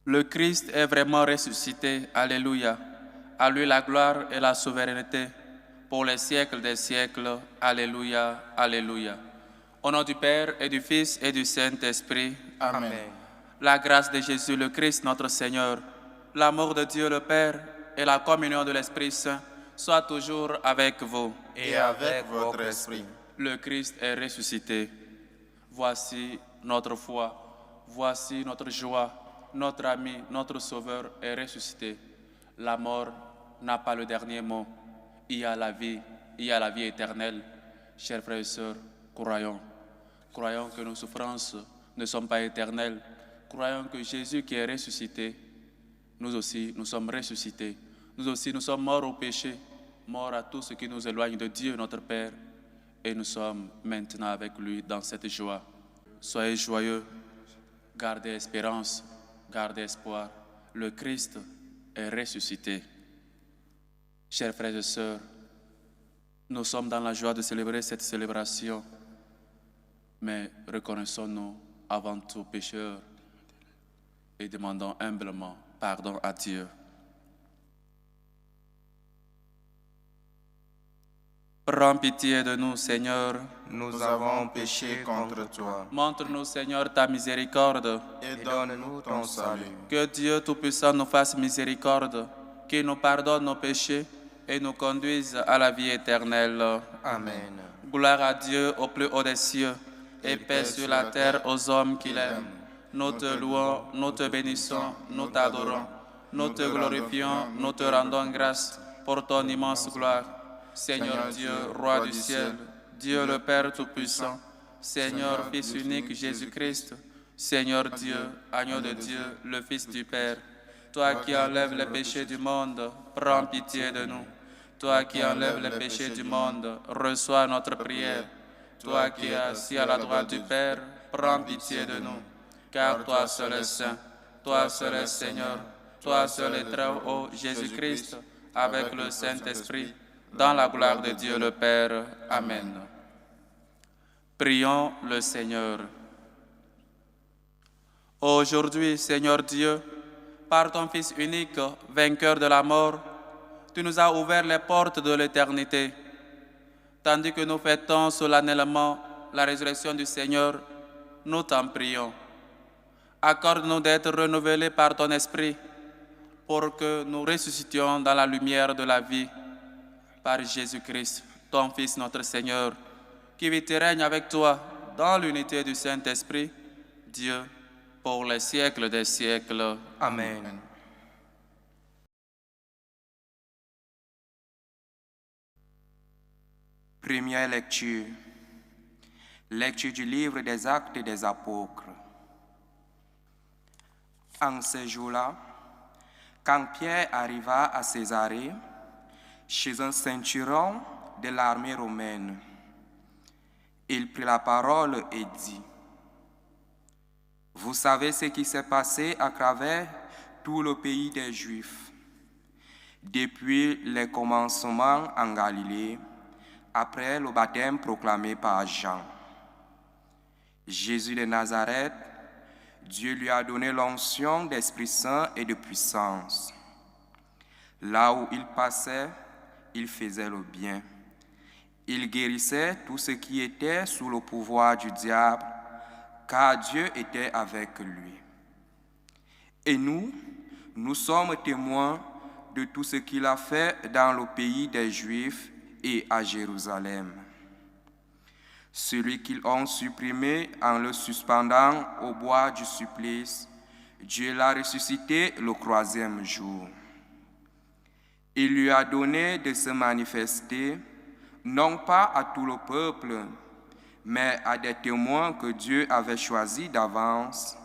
Le Christ est vraiment ressuscité. Alléluia. À lui la gloire et la souveraineté pour les siècles des siècles. Alléluia. Alléluia. Au nom du Père et du Fils et du Saint-Esprit. Amen. La grâce de Jésus le Christ notre Seigneur, l'amour de Dieu le Père et la communion de l'Esprit Saint soient toujours avec vous. Et avec votre esprit. Le Christ est ressuscité. Voici notre foi, voici notre joie, notre ami, notre Sauveur est ressuscité. La mort n'a pas le dernier mot. Il y a la vie éternelle. Chers frères et sœurs, croyons. Croyons que nos souffrances ne sont pas éternelles. Croyons que Jésus qui est ressuscité, nous aussi, nous sommes ressuscités. Nous aussi, nous sommes morts au péché, morts à tout ce qui nous éloigne de Dieu, notre Père. Et nous sommes maintenant avec lui dans cette joie. Soyez joyeux, gardez espérance, gardez espoir. Le Christ est ressuscité. Chers frères et sœurs, nous sommes dans la joie de célébrer cette célébration, mais reconnaissons-nous avant tout pécheurs et demandons humblement pardon à Dieu. Prends pitié de nous, Seigneur. Nous avons péché contre toi. Montre-nous, Seigneur, ta miséricorde. Et donne-nous ton salut. Que Dieu Tout-Puissant nous fasse miséricorde, qu'il nous pardonne nos péchés et nous conduise à la vie éternelle. Amen. Gloire à Dieu au plus haut des cieux et paix sur la terre aux hommes qu'il aime. Nous te louons, nous te bénissons, nous t'adorons, nous te glorifions, nous te rendons grâce pour ton immense gloire. Seigneur Dieu, Roi du ciel, Dieu le Père Tout-Puissant, Seigneur Fils unique Jésus-Christ, Seigneur Dieu, Agneau de Dieu, le Fils du Père, toi qui enlèves les péchés du monde, prends pitié de nous. Toi qui enlèves les péchés du monde, reçois notre prière. Toi qui es assis à la droite du Père, prends pitié de nous. Car toi seul es saint, toi seul es Seigneur, toi seul es très haut, Jésus-Christ, avec le Saint-Esprit, dans la gloire de Dieu le Père. Amen. Prions le Seigneur. Aujourd'hui, Seigneur Dieu, par ton Fils unique, vainqueur de la mort, tu nous as ouvert les portes de l'éternité. Tandis que nous fêtons solennellement la résurrection du Seigneur, nous t'en prions. Accorde-nous d'être renouvelés par ton Esprit pour que nous ressuscitions dans la lumière de la vie. Par Jésus-Christ, ton Fils, notre Seigneur, qui vit et règne avec toi dans l'unité du Saint-Esprit, Dieu, pour les siècles des siècles. Amen. Première lecture. Lecture du livre des Actes des Apôtres. En ces jours-là, quand Pierre arriva à Césarée, chez un centurion de l'armée romaine, il prit la parole et dit: Vous savez ce qui s'est passé à travers tout le pays des Juifs, depuis les commencements en Galilée, après le baptême proclamé par Jean. Jésus de Nazareth, Dieu lui a donné l'onction d'Esprit Saint et de puissance. Là où il passait, il faisait le bien. Il guérissait tout ce qui était sous le pouvoir du diable, car Dieu était avec lui. Et nous sommes témoins de tout ce qu'il a fait dans le pays des Juifs et à Jérusalem. Celui qu'ils ont supprimé en le suspendant au bois du supplice, Dieu l'a ressuscité le 3e jour. Il lui a donné de se manifester, non pas à tout le peuple, mais à des témoins que Dieu avait choisis d'avance,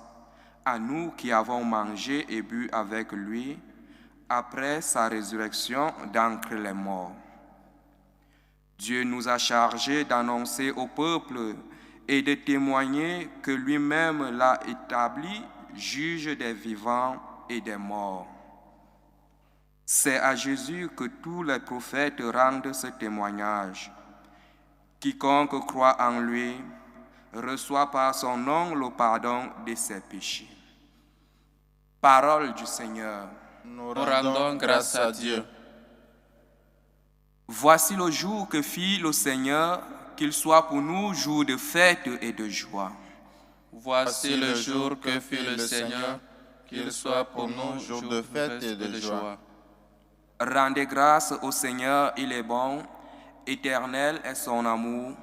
à nous qui avons mangé et bu avec lui après sa résurrection d'entre les morts. Dieu nous a chargés d'annoncer au peuple et de témoigner que lui-même l'a établi juge des vivants et des morts. C'est à Jésus que tous les prophètes rendent ce témoignage. Quiconque croit en lui reçoit par son nom le pardon de ses péchés. Parole du Seigneur. Nous Nous rendons grâce à Dieu. Voici le jour que fit le Seigneur, qu'il soit pour nous jour de fête et de joie. Voici le jour que fit le Seigneur, qu'il soit pour nous jour de fête et de joie. Rendez grâce au Seigneur, il est bon, éternel est son amour.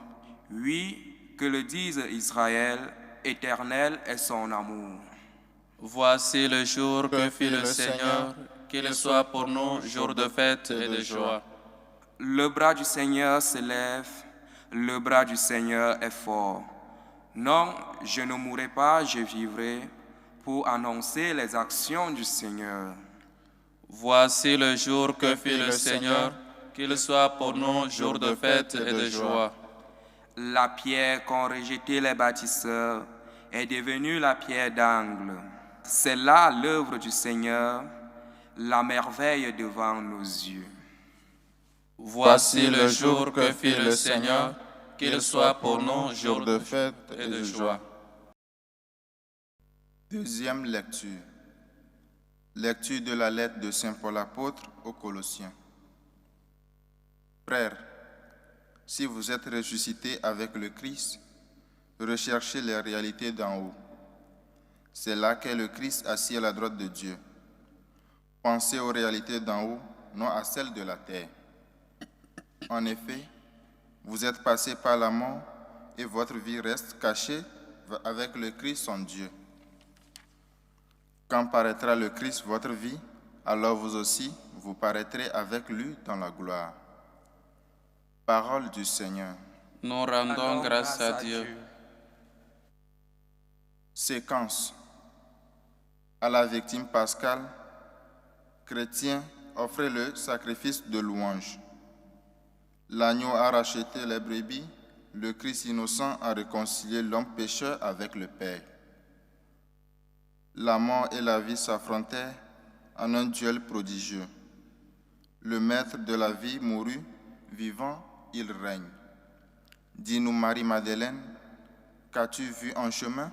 Oui, que le dise Israël, éternel est son amour. Voici le jour que fit le Seigneur, qu'il soit pour nous jour de fête et de joie. Le bras du Seigneur se lève, le bras du Seigneur est fort. Non, je ne mourrai pas, je vivrai pour annoncer les actions du Seigneur. Voici le jour que fit le Seigneur, qu'il soit pour nous jour de fête et de joie. La pierre qu'ont rejetée les bâtisseurs est devenue la pierre d'angle. C'est là l'œuvre du Seigneur, la merveille devant nos yeux. Voici le jour que fit le Seigneur, qu'il soit pour nous jour de fête et de joie. Deuxième lecture. Lecture de la lettre de Saint Paul apôtre aux Colossiens. Frères, si vous êtes ressuscités avec le Christ, recherchez les réalités d'en haut. C'est là qu'est le Christ assis à la droite de Dieu. Pensez aux réalités d'en haut, non à celles de la terre. En effet, vous êtes passés par la mort et votre vie reste cachée avec le Christ en Dieu. Quand paraîtra le Christ, votre vie, alors vous aussi, vous paraîtrez avec lui dans la gloire. Parole du Seigneur. Nous rendons grâce à Dieu. Séquence. À la victime pascale, chrétiens offraient le sacrifice de louange. L'agneau a racheté les brebis, le Christ innocent a réconcilié l'homme pécheur avec le Père. La mort et la vie s'affrontèrent en un duel prodigieux. Le maître de la vie mourut, vivant, il règne. Dis-nous Marie-Madeleine, qu'as-tu vu en chemin?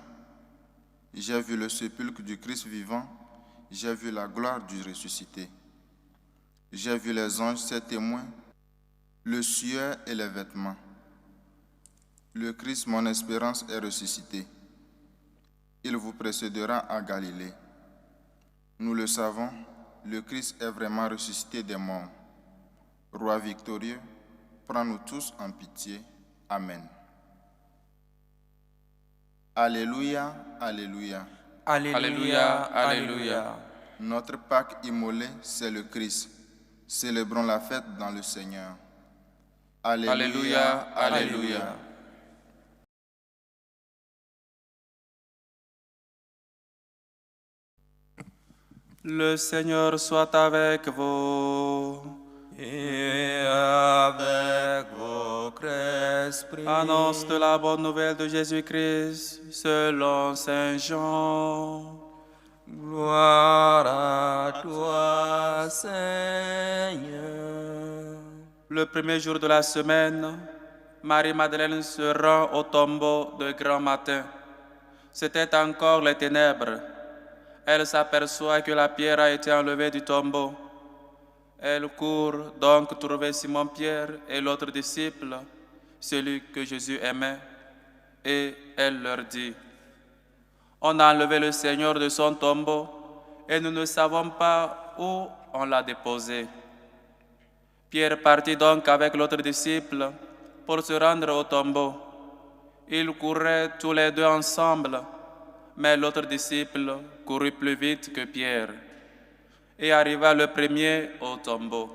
J'ai vu le sépulcre du Christ vivant, j'ai vu la gloire du ressuscité. J'ai vu les anges, ses témoins, le suaire et les vêtements. Le Christ, mon espérance, est ressuscité. Il vous précédera à Galilée. Nous le savons, le Christ est vraiment ressuscité des morts. Roi victorieux, prends-nous tous en pitié. Amen. Alléluia, alléluia. Alléluia, alléluia. Notre Pâque immolé, c'est le Christ. Célébrons la fête dans le Seigneur. Alléluia, alléluia. Le Seigneur soit avec vous. Et avec votre esprit. Annonce de la bonne nouvelle de Jésus-Christ selon Saint Jean. Gloire à toi, Seigneur. Le premier jour de la semaine, Marie-Madeleine se rend au tombeau de grand matin. C'était encore les ténèbres. Elle s'aperçoit que la pierre a été enlevée du tombeau. Elle court donc trouver Simon-Pierre et l'autre disciple, celui que Jésus aimait, et elle leur dit: On a enlevé le Seigneur de son tombeau et nous ne savons pas où on l'a déposé. Pierre partit donc avec l'autre disciple pour se rendre au tombeau. Ils couraient tous les deux ensemble, mais l'autre disciple courut plus vite que Pierre et arriva le premier au tombeau.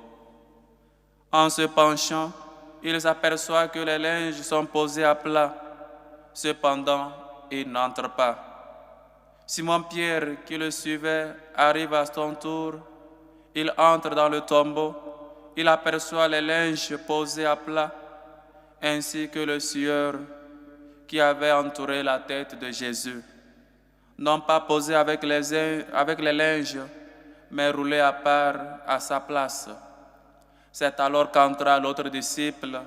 En se penchant, il s'aperçoit que les linges sont posés à plat. Cependant, il n'entre pas. Simon-Pierre, qui le suivait, arrive à son tour. Il entre dans le tombeau. Il aperçoit les linges posés à plat, ainsi que le sueur qui avait entouré la tête de Jésus, non pas posé avec les linges, mais roulé à part à sa place. C'est alors qu'entra l'autre disciple,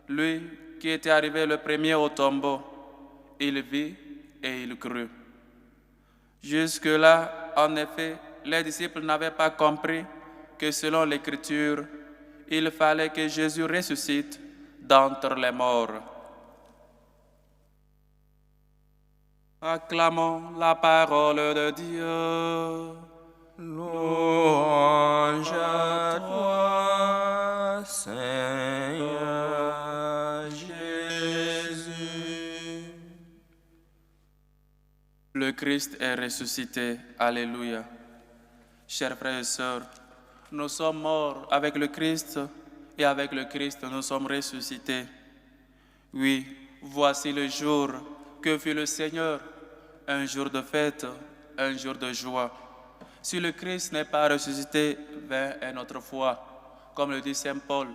lui qui était arrivé le premier au tombeau. Il vit et il crut. Jusque-là, en effet, les disciples n'avaient pas compris que selon l'Écriture, il fallait que Jésus ressuscite d'entre les morts. Acclamons la parole de Dieu. Louange à toi, Seigneur Jésus. Le Christ est ressuscité. Alléluia. Chers frères et sœurs, nous sommes morts avec le Christ et avec le Christ nous sommes ressuscités. Oui, voici le jour que fit le Seigneur, un jour de fête, un jour de joie. Si le Christ n'est pas ressuscité, vain est notre foi. Comme le dit Saint Paul,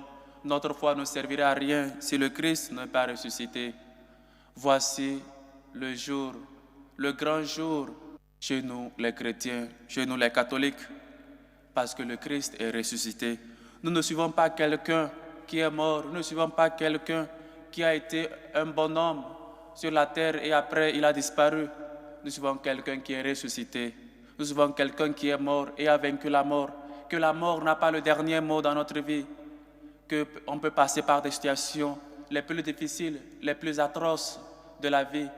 notre foi ne servira à rien si le Christ n'est pas ressuscité. Voici le jour, le grand jour chez nous les chrétiens, chez nous les catholiques, parce que le Christ est ressuscité. Nous ne suivons pas quelqu'un qui est mort, nous ne suivons pas quelqu'un qui a été un bon homme sur la terre et après il a disparu. Nous suivons quelqu'un qui est ressuscité. Nous suivons quelqu'un qui est mort et a vaincu la mort. Que la mort n'a pas le dernier mot dans notre vie. Qu'on peut passer par des situations les plus difficiles, les plus atroces de la vie.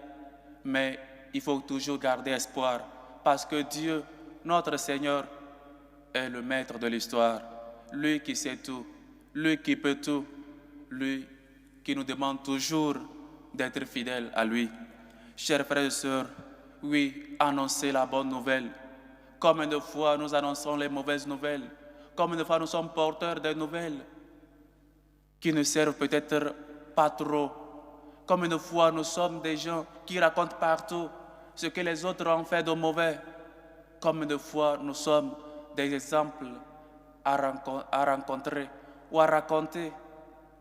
Mais il faut toujours garder espoir. Parce que Dieu, notre Seigneur, est le maître de l'histoire. Lui qui sait tout, lui qui peut tout, lui qui nous demande toujours d'être fidèles à lui. Chers frères et sœurs, oui, annoncez la bonne nouvelle. Combien de fois nous annonçons les mauvaises nouvelles? Combien de fois nous sommes porteurs de nouvelles qui ne servent peut-être pas trop? Combien de fois nous sommes des gens qui racontent partout ce que les autres ont fait de mauvais? Combien de fois nous sommes des exemples à rencontrer ou à raconter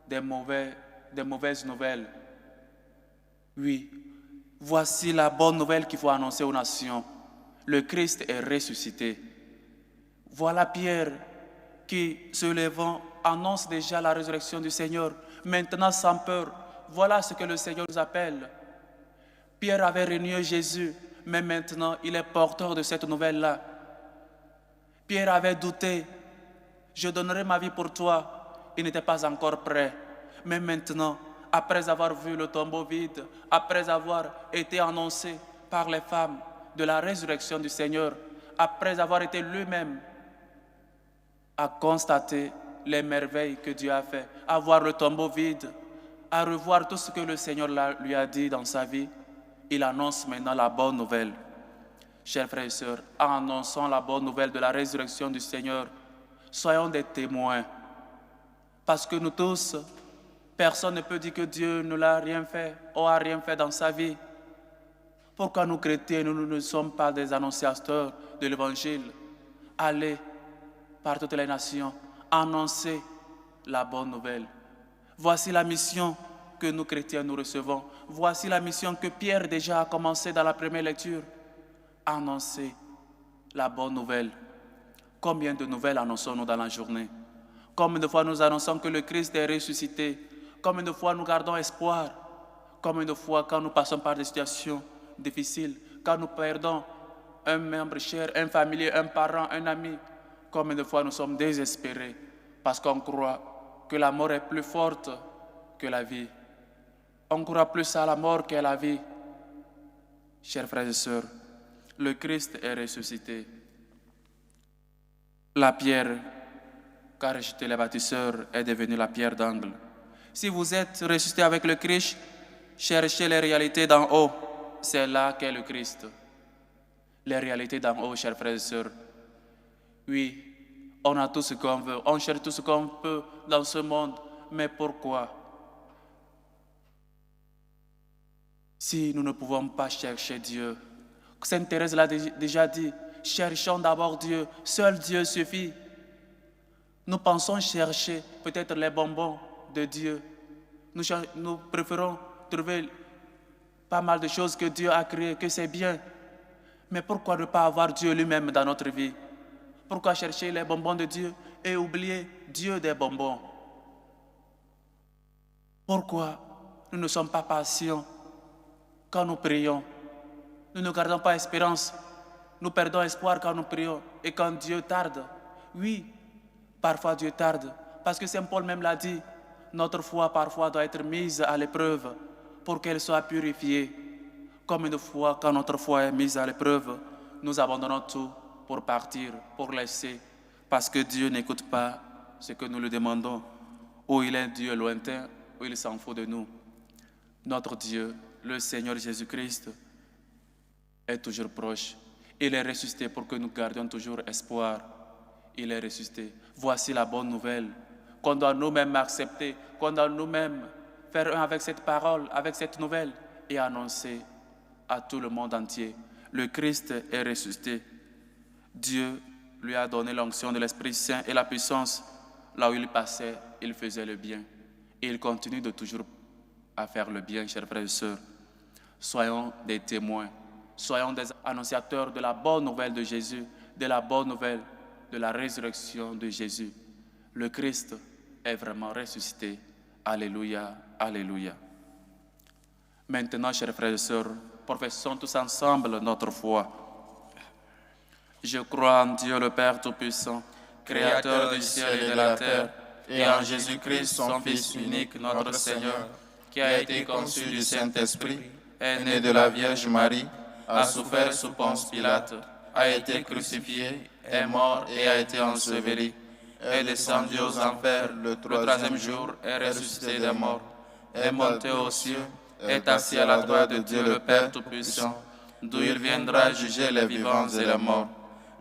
des mauvaises nouvelles? Oui, voici la bonne nouvelle qu'il faut annoncer aux nations. Le Christ est ressuscité. Voilà Pierre qui, se levant, annonce déjà la résurrection du Seigneur. Maintenant, sans peur, voilà ce que le Seigneur nous appelle. Pierre avait renié Jésus, mais maintenant, il est porteur de cette nouvelle-là. Pierre avait douté. Je donnerai ma vie pour toi. Il n'était pas encore prêt. Mais maintenant, après avoir vu le tombeau vide, après avoir été annoncé par les femmes de la résurrection du Seigneur, après avoir été lui-même à constater les merveilles que Dieu a fait, à voir le tombeau vide, à revoir tout ce que le Seigneur lui a dit dans sa vie, il annonce maintenant la bonne nouvelle. Chers frères et sœurs, annonçons la bonne nouvelle de la résurrection du Seigneur. Soyons des témoins. Parce que nous tous, personne ne peut dire que Dieu ne l'a rien fait ou a rien fait dans sa vie. Pourquoi nous chrétiens, nous ne sommes pas des annonciateurs de l'Évangile? Allez par toutes les nations, annoncer la bonne nouvelle. Voici la mission que nous chrétiens nous recevons. Voici la mission que Pierre déjà a commencé dans la première lecture. Annoncer la bonne nouvelle. Combien de nouvelles annonçons-nous dans la journée? Combien de fois nous annonçons que le Christ est ressuscité? Combien de fois nous gardons espoir? Combien de fois quand nous passons par des situations difficiles, quand nous perdons un membre cher, un familier, un parent, un ami, combien de fois nous sommes désespérés parce qu'on croit que la mort est plus forte que la vie. On croit plus à la mort qu'à la vie. Chers frères et sœurs, le Christ est ressuscité. La pierre qu'a rejetée les bâtisseurs est devenue la pierre d'angle. Si vous êtes ressuscité avec le Christ, cherchez les réalités d'en haut. C'est là qu'est le Christ. Les réalités d'en haut, chers frères et sœurs. Oui, on a tout ce qu'on veut, on cherche tout ce qu'on peut dans ce monde. Mais pourquoi? Si nous ne pouvons pas chercher Dieu, Sainte Thérèse l'a déjà dit, cherchons d'abord Dieu, seul Dieu suffit. Nous pensons chercher peut-être les bonbons de Dieu. Nous préférons trouver pas mal de choses que Dieu a créées, que c'est bien. Mais pourquoi ne pas avoir Dieu lui-même dans notre vie? Pourquoi chercher les bonbons de Dieu et oublier Dieu des bonbons? Pourquoi nous ne sommes pas patients quand nous prions? Nous ne gardons pas espérance Nous perdons espoir quand nous prions et quand Dieu tarde. Oui, parfois Dieu tarde, parce que Saint Paul même l'a dit, notre foi parfois doit être mise à l'épreuve pour qu'elle soit purifiée. Comme une fois, quand notre foi est mise à l'épreuve, nous abandonnons tout pour partir, pour laisser, parce que Dieu n'écoute pas ce que nous lui demandons. Ou il est un Dieu lointain, ou il s'en fout de nous. Notre Dieu, le Seigneur Jésus-Christ, est toujours proche. Il est ressuscité pour que nous gardions toujours espoir. Il est ressuscité. Voici la bonne nouvelle qu'on doit nous-mêmes accepter, qu'on doit nous-mêmes faire un avec cette parole, avec cette nouvelle et annoncer à tout le monde entier. Le Christ est ressuscité. Dieu lui a donné l'onction de l'Esprit Saint et la puissance. Là où il passait, il faisait le bien. Et il continue de toujours à faire le bien, chers frères et sœurs. Soyons des témoins. Soyons des annonciateurs de la bonne nouvelle de Jésus, de la bonne nouvelle de la résurrection de Jésus. Le Christ est vraiment ressuscité. Alléluia, alléluia. Maintenant, chers frères et sœurs, professons tous ensemble notre foi. Je crois en Dieu le Père Tout-Puissant, Créateur du ciel et de la terre, et en Jésus-Christ, son Fils unique, notre Seigneur, qui a été conçu du Saint-Esprit, est né de la Vierge Marie, a souffert sous Ponce Pilate, a été crucifié, est mort et a été enseveli, est descendu aux enfers, le troisième jour est ressuscité des morts, est monté aux cieux, est assis à la droite de Dieu le Père Tout-Puissant, d'où il viendra juger les vivants et les morts.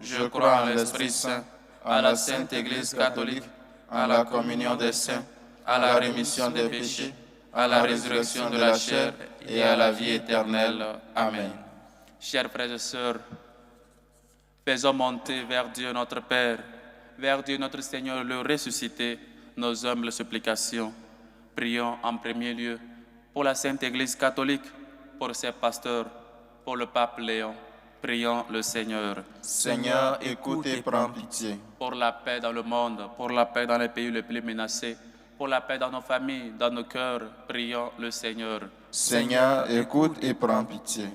Je crois en l'Esprit Saint, à la Sainte Église catholique, à la communion des saints, à la rémission des péchés, à la résurrection de la chair et à la vie éternelle. Amen. Chers frères et sœurs, faisons monter vers Dieu notre Père, vers Dieu notre Seigneur le ressuscité, nos humbles supplications. Prions en premier lieu pour la Sainte Église catholique, pour ses pasteurs, pour le pape Léon. Prions le Seigneur. Seigneur, écoute et prends pitié. Pour la paix dans le monde, pour la paix dans les pays les plus menacés, pour la paix dans nos familles, dans nos cœurs, prions le Seigneur. Seigneur, écoute et prends pitié.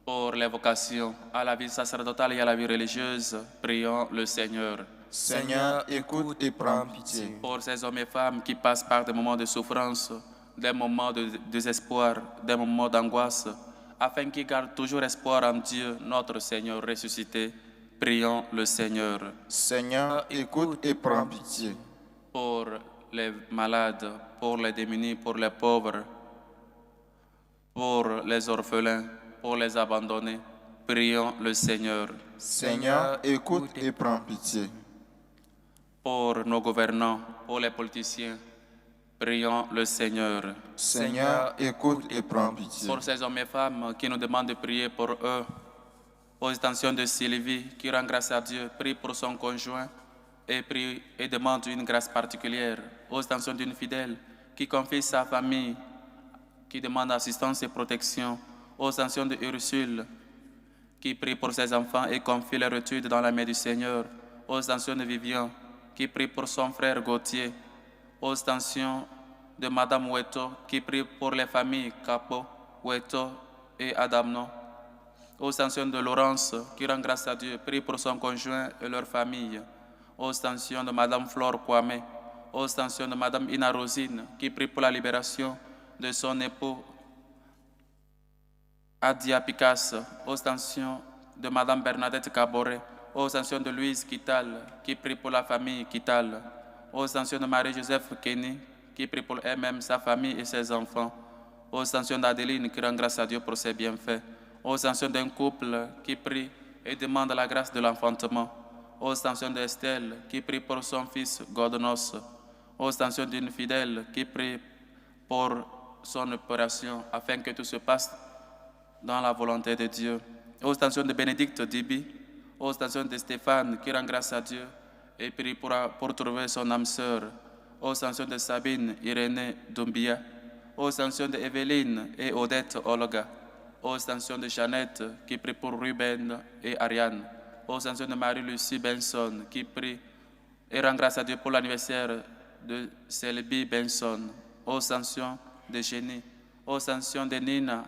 Pour les vocations à la vie sacerdotale et à la vie religieuse, prions le Seigneur. Seigneur, écoute et prends pitié. Pour ces hommes et femmes qui passent par des moments de souffrance, des moments de désespoir, des moments d'angoisse, afin qu'ils gardent toujours espoir en Dieu, notre Seigneur ressuscité, prions le Seigneur. Seigneur, écoute et prends pitié. Pour les malades, pour les démunis, pour les pauvres, pour les orphelins, pour les abandonnés, prions le Seigneur. Seigneur, écoute et prends pitié. Pour nos gouvernants, pour les politiciens, prions le Seigneur. Seigneur, écoute et prends pitié. Pour ces hommes et femmes qui nous demandent de prier pour eux, aux intentions de Sylvie, qui rend grâce à Dieu, prie pour son conjoint et prie et demande une grâce particulière. Aux intentions d'une fidèle qui confie sa famille, qui demande assistance et protection. Aux intentions de Ursule, qui prie pour ses enfants et confie leur étude dans la main du Seigneur. Aux intentions de Vivian, qui prie pour son frère Gauthier. Aux intentions de Madame Oueto, qui prie pour les familles Capo, Oueto et Adamno. Aux intentions de Laurence, qui rend grâce à Dieu, prie pour son conjoint et leur famille. Aux intentions de Madame Flore Kwame. Aux intentions de Madame Ina Rosine, qui prie pour la libération de son époux Adia Picasso. Aux intentions de Madame Bernadette Caboret. Aux intentions de Louise Kittal, qui prie pour la famille Kittal. Aux intentions de Marie-Joseph Kenny, qui prie pour elle-même, sa famille et ses enfants. Aux intentions d'Adeline, qui rend grâce à Dieu pour ses bienfaits. Aux intentions d'un couple qui prie et demande la grâce de l'enfantement. Aux intentions d'Estelle, qui prie pour son fils Godnos. Aux intentions d'une fidèle qui prie pour son opération, afin que tout se passe dans la volonté de Dieu. Aux intentions de Bénédicte Dibi. Aux intentions de Stéphane, qui rend grâce à Dieu et prie pour trouver son âme sœur. Aux intentions de Sabine, Irénée, Doumbia. Aux intentions de Evelyne et Odette Olga. Aux intentions de Jeannette, qui prie pour Ruben et Ariane. Aux intentions de Marie-Lucie Benson, qui prie et rend grâce à Dieu pour l'anniversaire de Selby Benson. Aux intentions de Jenny. Aux intentions de Nina,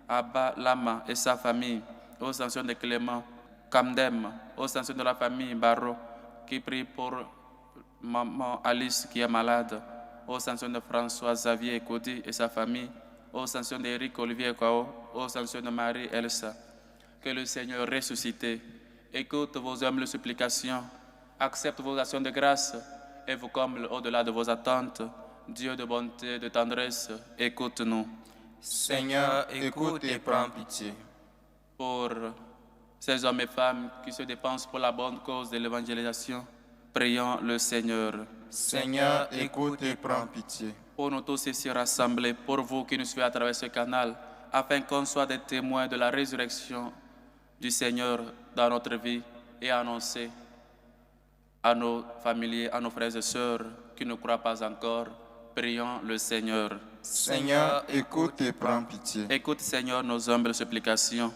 Abba Lama et sa famille. Aux intentions de Clément, Camdem, aux sanctions de la famille Barreau, qui prie pour maman Alice qui est malade, aux sanctions de François Xavier Cody et sa famille, aux sanctions d'Éric Olivier Kao, aux sanctions de Marie Elsa. Que le Seigneur ressuscité écoute vos humbles supplications, accepte vos actions de grâce et vous comble au-delà de vos attentes. Dieu de bonté, de tendresse, écoute-nous. Seigneur, écoute et prends pitié. Pour ces hommes et femmes qui se dépensent pour la bonne cause de l'évangélisation, prions le Seigneur. Seigneur, écoute et prends pitié. Pour nous tous ici rassemblés, pour vous qui nous suivez à travers ce canal, afin qu'on soit des témoins de la résurrection du Seigneur dans notre vie et annoncer à nos familiers, à nos frères et sœurs qui ne croient pas encore, prions le Seigneur. Seigneur, écoute et prends pitié. Écoute, Seigneur, nos humbles supplications,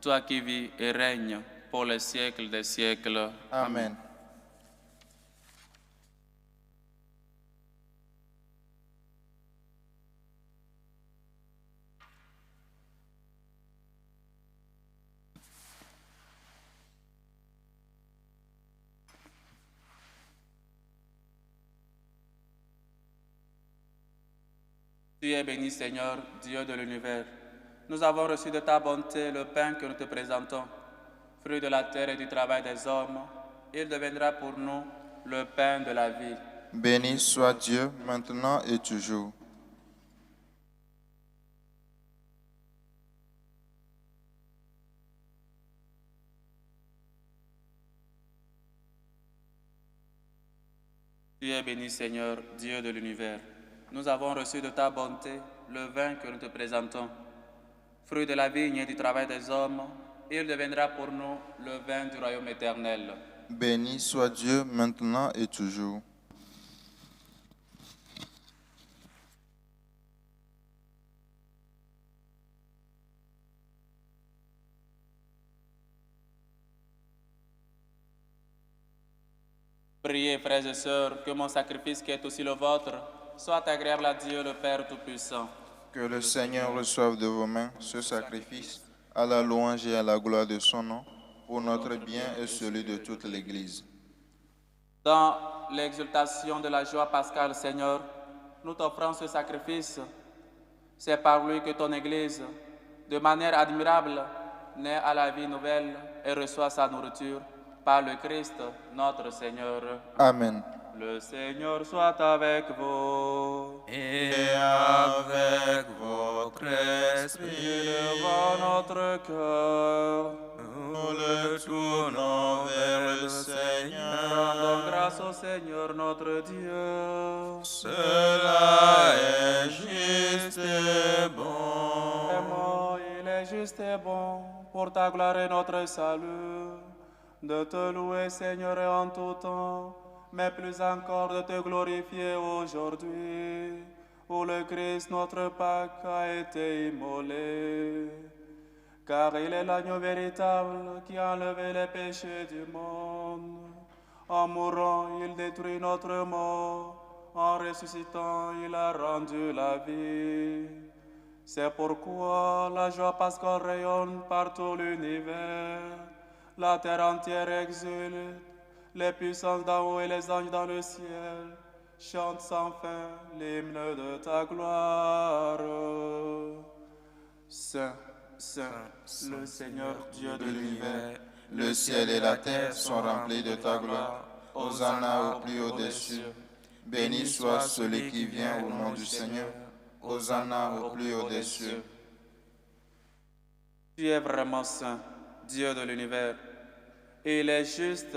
toi qui vis et règnes pour les siècles des siècles. Amen. Tu es béni, Seigneur, Dieu de l'univers. Nous avons reçu de ta bonté le pain que nous te présentons, fruit de la terre et du travail des hommes. Il deviendra pour nous le pain de la vie. Béni soit Dieu, maintenant et toujours. Tu es béni, Seigneur, Dieu de l'univers. Nous avons reçu de ta bonté le vin que nous te présentons, fruit de la vigne et du travail des hommes. Il deviendra pour nous le vin du royaume éternel. Béni soit Dieu, maintenant et toujours. Priez, frères et sœurs, que mon sacrifice qui est aussi le vôtre soit agréable à Dieu le Père Tout-Puissant. Que le Seigneur reçoive de vos mains ce sacrifice à la louange et à la gloire de son nom, pour notre bien et celui de toute l'Église. Dans l'exultation de la joie pascale, Seigneur, nous t'offrons ce sacrifice. C'est par lui que ton Église, de manière admirable, naît à la vie nouvelle et reçoit sa nourriture par le Christ, notre Seigneur. Amen. Le Seigneur soit avec vous. Et avec votre esprit, Élevons notre cœur. nous le tournons vers le Seigneur. Rendons grâce au Seigneur notre Dieu. Cela est juste et bon. Vraiment, il est juste et bon pour ta gloire et notre salut, de te louer, Seigneur, et en tout temps, mais plus encore de te glorifier aujourd'hui, où le Christ, notre Pâque, a été immolé. Car il est l'agneau véritable qui a enlevé les péchés du monde. En mourant, il détruit notre mort. En ressuscitant, il a rendu la vie. C'est pourquoi la joie pascale rayonne par tout l'univers. La terre entière exulte. Les puissances d'en haut et les anges dans le ciel chantent sans fin l'hymne de ta gloire. Saint, Saint, le Seigneur Dieu de l'univers, Le ciel et la terre sont remplis de ta gloire. Hosanna au plus haut des cieux. Béni soit celui qui vient au nom du Seigneur. Hosanna au plus haut des cieux. Tu es vraiment saint, Dieu de l'univers. Et il est juste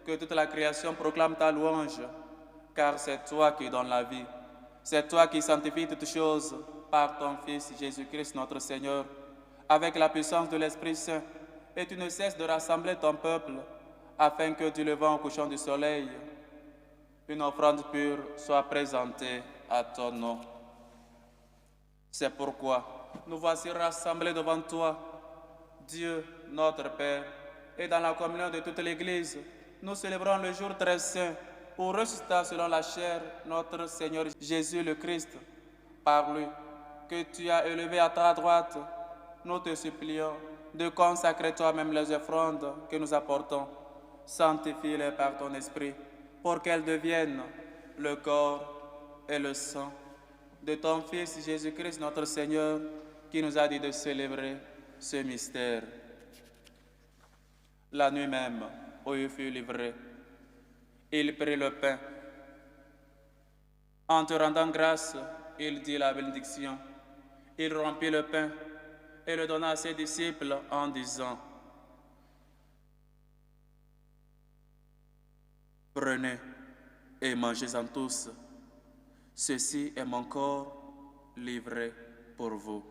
que toute la création proclame ta louange, car c'est toi qui donnes la vie. C'est toi qui sanctifies toutes choses par ton Fils Jésus-Christ notre Seigneur, avec la puissance de l'Esprit Saint. Et tu ne cesses de rassembler ton peuple, afin que du levant au couchant du soleil, une offrande pure soit présentée à ton nom. C'est pourquoi nous voici rassemblés devant toi, Dieu, notre Père, et dans la communion de toute l'Église, nous célébrons le jour très saint pour ressusciter selon la chair notre Seigneur Jésus le Christ. Par lui, que tu as élevé à ta droite, nous te supplions, de consacrer toi-même les offrandes que nous apportons. Sanctifie-les par ton esprit, pour qu'elles deviennent le corps et le sang de ton Fils Jésus-Christ notre Seigneur, qui nous a dit de célébrer ce mystère. La nuit même, où il fut livré, il prit le pain. En te rendant grâce, il dit la bénédiction. Il rompit le pain et le donna à ses disciples en disant: Prenez et mangez-en tous. Ceci est mon corps livré pour vous.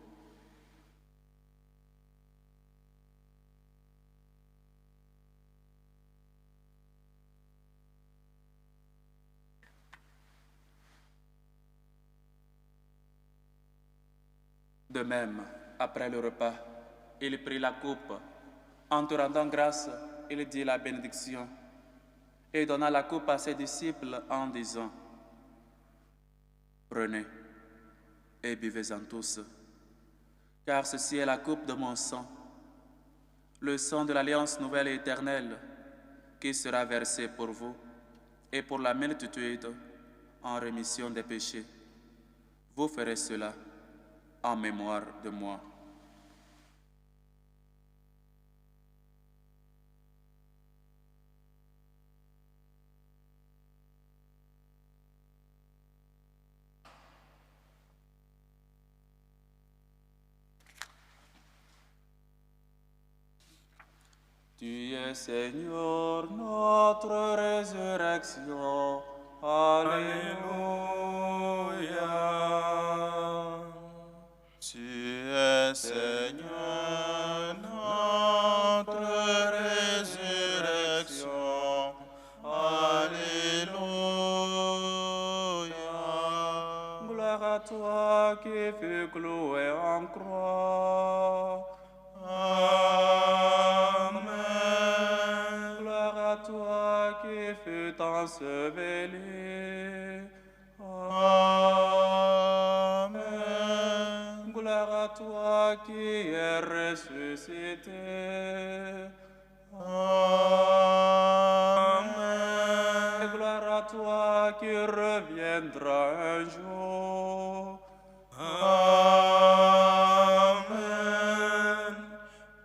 De même, après le repas, il prit la coupe. En te rendant grâce, il dit la bénédiction et donna la coupe à ses disciples en disant: Prenez et buvez-en tous, car ceci est la coupe de mon sang, le sang de l'alliance nouvelle et éternelle, qui sera versé pour vous et pour la multitude en rémission des péchés. Vous ferez cela en mémoire de moi. Tu es Seigneur, notre résurrection. Alléluia. Tu es Seigneur, notre résurrection. Alléluia. Gloire à toi qui fus cloué en croix. Amen. Gloire à toi qui fut enseveli. Amen. Gloire à toi qui es ressuscité. Amen. Et gloire à toi qui reviendra un jour. Amen.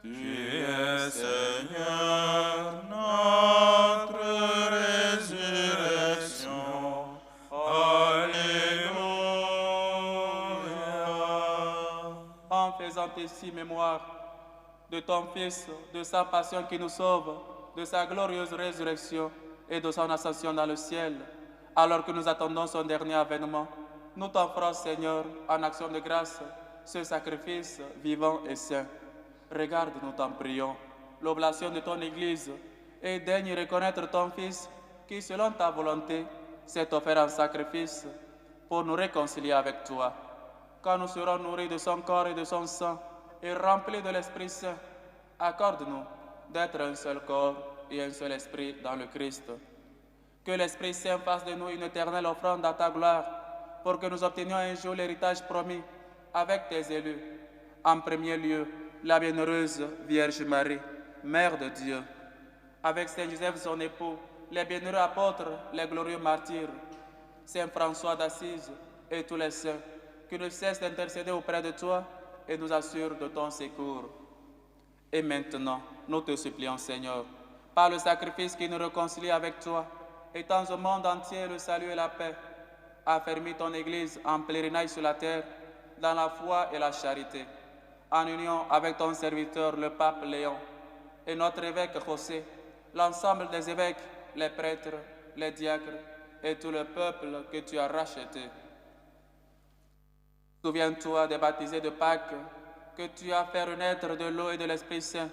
Tu es Seigneur, notre résurrection. Alléluia. En faisant ici mémoire de ton Fils, de sa passion qui nous sauve, de sa glorieuse résurrection et de son ascension dans le ciel, alors que nous attendons son dernier avènement, nous t'offrons, Seigneur, en action de grâce, ce sacrifice vivant et saint. Regarde, nous t'en prions, l'oblation de ton Église et daigne reconnaître ton Fils qui, selon ta volonté, s'est offert en sacrifice pour nous réconcilier avec toi. Quand nous serons nourris de son corps et de son sang et remplis de l'Esprit Saint, accorde-nous d'être un seul corps et un seul esprit dans le Christ. Que l'Esprit Saint fasse de nous une éternelle offrande à ta gloire, pour que nous obtenions un jour l'héritage promis avec tes élus. En premier lieu, la bienheureuse Vierge Marie, Mère de Dieu, avec Saint Joseph son époux, les bienheureux apôtres, les glorieux martyrs, Saint François d'Assise et tous les saints, qui ne cessent d'intercéder auprès de toi et nous assurent de ton secours. Et maintenant, nous te supplions, Seigneur, par le sacrifice qui nous réconcilie avec toi, étends au monde entier le salut et la paix. Affermis ton Église en pèlerinage sur la terre, dans la foi et la charité, en union avec ton serviteur, le pape Léon, et notre évêque José, l'ensemble des évêques, les prêtres, les diacres et tout le peuple que tu as racheté. Souviens-toi des baptisés de Pâques que tu as fait renaître de l'eau et de l'Esprit Saint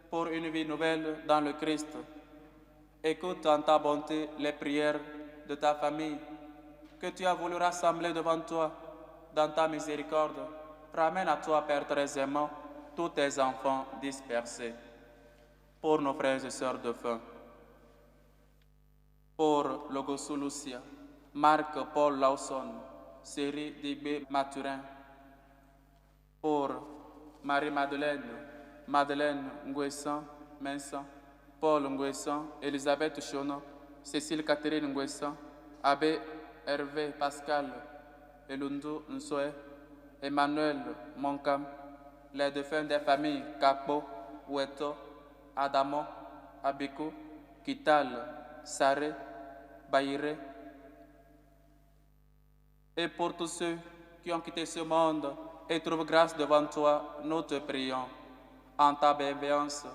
pour une vie nouvelle dans le Christ. Écoute en ta bonté les prières de ta famille que tu as voulu rassembler devant toi dans ta miséricorde. Ramène à toi, Père très aimant, tous tes enfants dispersés. Pour nos frères et sœurs de faim, pour Logosu Lucia, Marc Paul Lawson, Série Digbe Mathurin, pour Marie-Madeleine, Madeleine Nguessan, Mensan, Paul Nguessan, Elisabeth Chono, Cécile Catherine Nguessan, Abbé Hervé Pascal Elundu Nsoe, Emmanuel Monkam, les défunts des familles Kapo, Oueto, Adamo, Abiku, Kital, Saré, Baïré, et pour tous ceux qui ont quitté ce monde et trouvent grâce devant toi, nous te prions. En ta bienveillance,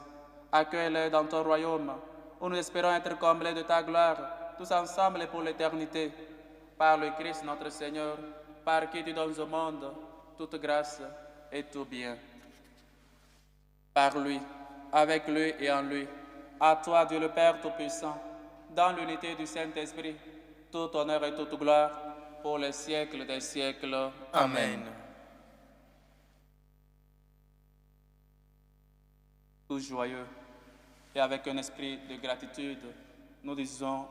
accueille-les dans ton royaume, où nous espérons être comblés de ta gloire, tous ensemble et pour l'éternité. Par le Christ notre Seigneur, par qui tu donnes au monde toute grâce et tout bien. Par lui, avec lui et en lui, à toi Dieu le Père Tout-Puissant, dans l'unité du Saint-Esprit, tout honneur et toute gloire, pour les siècles des siècles. Amen. Tous joyeux et avec un esprit de gratitude, nous disons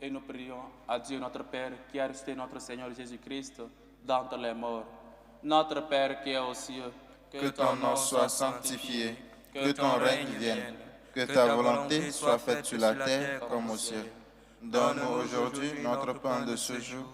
et nous prions à Dieu notre Père qui a ressuscité notre Seigneur Jésus-Christ d'entre les morts. Notre Père qui est aux cieux, Que ton nom soit sanctifié, que ton règne vienne, que ta volonté soit faite sur la terre comme au ciel. Donne-nous aujourd'hui notre pain de ce jour.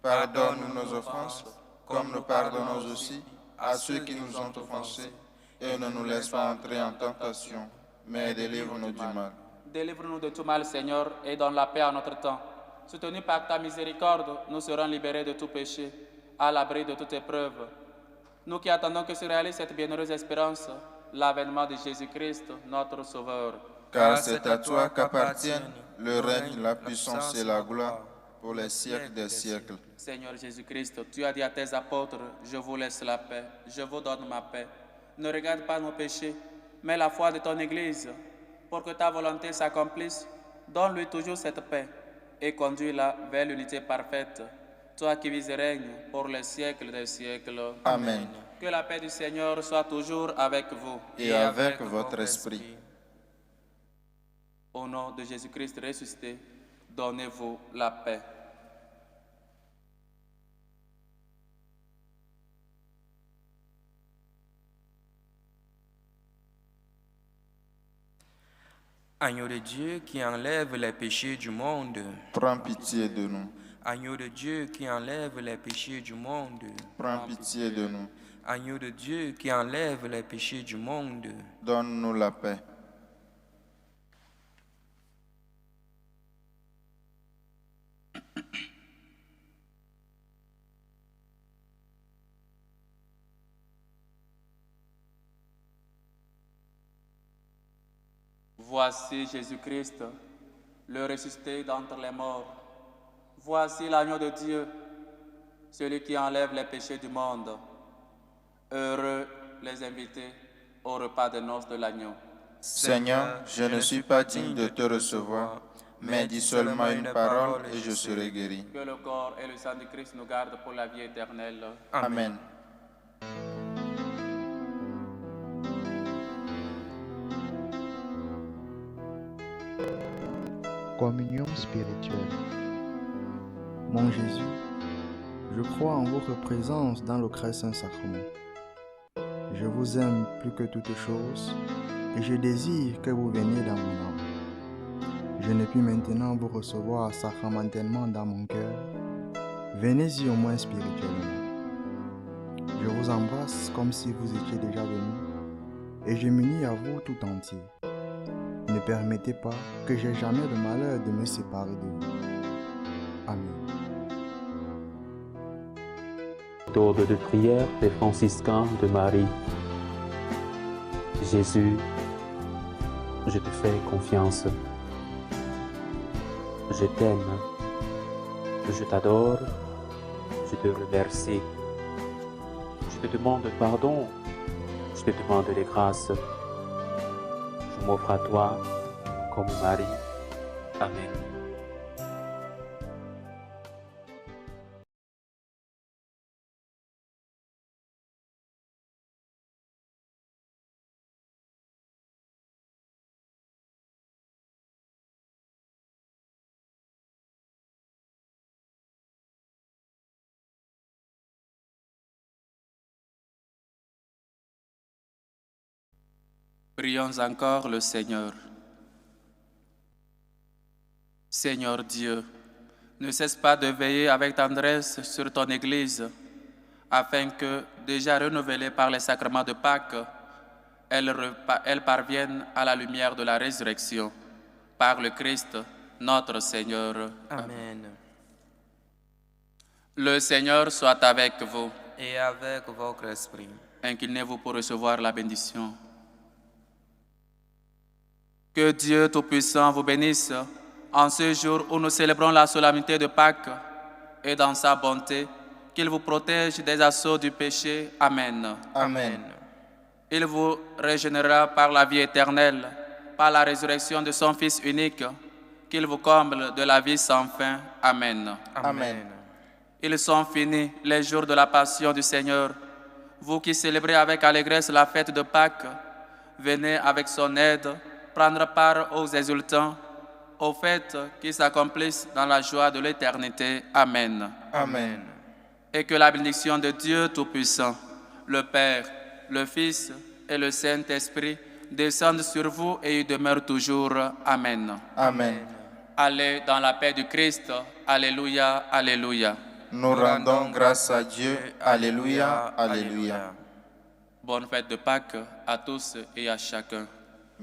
Pardonne-nous nos offenses, comme nous pardonnons aussi à ceux qui nous ont offensés. Et ne nous laisse pas entrer en tentation, mais délivre-nous du mal. Délivre-nous de tout mal, Seigneur, et donne la paix à notre temps. Soutenus par ta miséricorde, nous serons libérés de tout péché, à l'abri de toute épreuve. Nous qui attendons que se réalise cette bienheureuse espérance, l'avènement de Jésus-Christ, notre Sauveur. Car c'est à toi qu'appartiennent le règne, la puissance et la gloire pour les siècles des siècles. Seigneur Jésus-Christ, tu as dit à tes apôtres, je vous laisse la paix, je vous donne ma paix. Ne regarde pas nos péchés, mais la foi de ton Église. Pour que ta volonté s'accomplisse, donne-lui toujours cette paix et conduis-la vers l'unité parfaite. Toi qui vis et règnes pour les siècles des siècles. Amen. Que la paix du Seigneur soit toujours avec vous. Et avec votre esprit. Au nom de Jésus-Christ ressuscité, donnez-vous la paix. Agneau de Dieu qui enlève les péchés du monde. Prends pitié de nous. Agneau de Dieu qui enlève les péchés du monde. Prends pitié de nous. Agneau de Dieu qui enlève les péchés du monde. Donne-nous la paix. Voici Jésus-Christ, le ressuscité d'entre les morts. Voici l'agneau de Dieu, celui qui enlève les péchés du monde. Heureux les invités au repas de noces de l'agneau. Seigneur, je ne suis pas digne de te recevoir, mais dis seulement une parole et je serai guéri. Que le corps et le sang de Christ nous gardent pour la vie éternelle. Amen. Communion spirituelle. Mon Jésus, je crois en votre présence dans le très saint sacrement. Je vous aime plus que toute chose et je désire que vous veniez dans mon âme. Je ne puis maintenant vous recevoir sacramentellement dans mon cœur. Venez-y au moins spirituellement. Je vous embrasse comme si vous étiez déjà venu et je m'unis à vous tout entier. Ne permettez pas que j'aie jamais le malheur de me séparer de vous. Amen. Méthode de prière des franciscains de Marie. Jésus, je te fais confiance. Je t'aime. Je t'adore. Je te remercie. Je te demande pardon. Je te demande des grâces. Je m'offre à toi comme Marie. Amen. Prions encore le Seigneur. Seigneur Dieu, ne cesse pas de veiller avec tendresse sur ton Église, afin que, déjà renouvelée par les sacrements de Pâques, elle parvienne à la lumière de la résurrection. Par le Christ, notre Seigneur. Amen. Le Seigneur soit avec vous. Et avec votre esprit. Inclinez-vous pour recevoir la bénédiction. Que Dieu Tout-Puissant vous bénisse en ce jour où nous célébrons la solennité de Pâques et dans sa bonté, qu'il vous protège des assauts du péché. Amen. Amen. Il vous régénérera par la vie éternelle, par la résurrection de son Fils unique, qu'il vous comble de la vie sans fin. Amen. Amen. Ils sont finis les jours de la passion du Seigneur. Vous qui célébrez avec allégresse la fête de Pâques, venez avec son aide prendre part aux exultants, aux fêtes qui s'accomplissent dans la joie de l'éternité. Amen. Amen. Et que la bénédiction de Dieu Tout-Puissant, le Père, le Fils et le Saint-Esprit descendent sur vous et y demeurent toujours. Amen. Amen. Allez dans la paix du Christ. Alléluia, alléluia. Nous rendons grâce à Dieu. Alléluia, alléluia. Bonne fête de Pâques à tous et à chacun.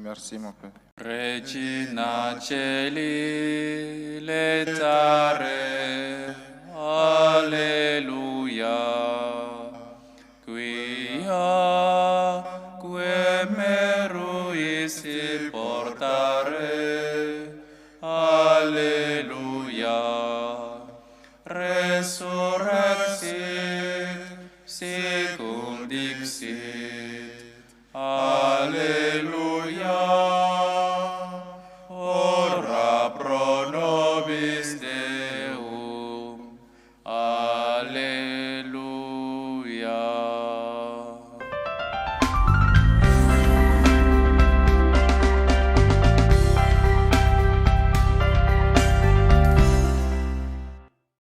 Merci mon Père. Regina Celi letare, Alleluia, quia que meruisi portare, Alleluia, resurrexit, secundixit,